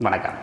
வணக்கம்.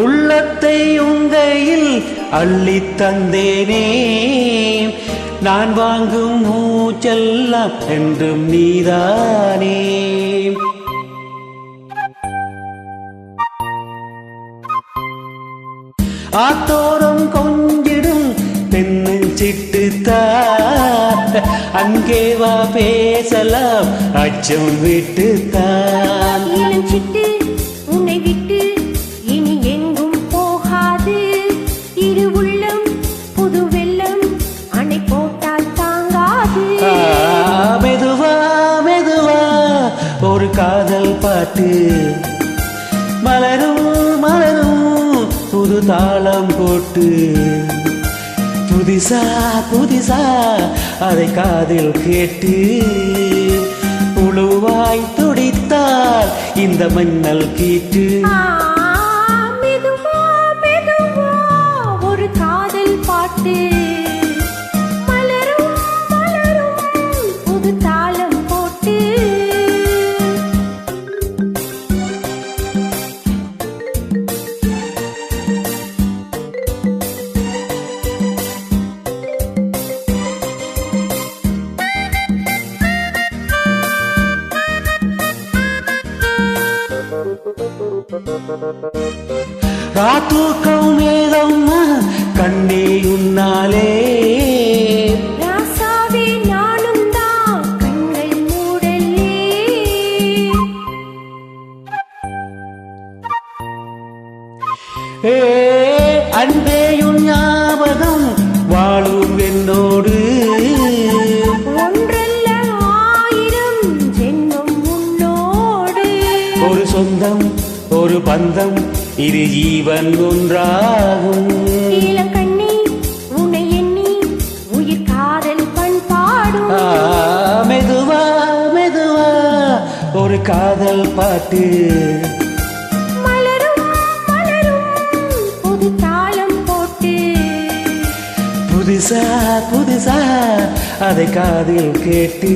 உள்ளத்தை உங்கையில் அள்ளி தந்தேனே, நான் வாங்கும் மூச்செல்லாம் என்றும் நீதானே. ஆத்தோரம் கொஞ்சிடும் பெண்ணிச்சிட்டுத்தான், அங்கே வா பேசலாம் அச்சம் விட்டுத்தான். உன்னை விட்டு இனி எங்கும் போகாது, இரு உள்ளம் புது வெள்ளம் அணை போட்டால் தாங்காது. மெதுவா மெதுவா ஒரு காதல் பாட்டு, மலரும் மலரும் புது தாளம் போட்டு, புதிசா புதிசா அதை காதில் கேட்டு, புழுவாய் துடித்தால் இந்த மண்ணல் கீட்டு. மெதுவா மெதுவா ஒரு காதல் பாட்டு, மலரும் மலரும் புது தாளம் போட்டு. ராத்தூக்கம் வேதம்மா கண்ணே உன்னாலே, ராசாவே நானும் தான் கண்கள் மூடலே. அன்பேயும் ஞாபகம் வாழும் என்னோடு, ஒன்றல்ல ஆயிரம் ஜென்மம் உன்னோடு. ஒரு சொந்தம் ஒரு பந்தம் இரு ஜீவன் ஒன்றாகும். இளங்கண்ணி உன்னை எண்ணி உயிர் காதல் பண்பாடும். மெதுவா மெதுவா ஒரு காதல் பாட்டு, மலரும் மலரும் புது தாளம் போட்டு, புதுசா புதுசா அதை காதில் கேட்டு.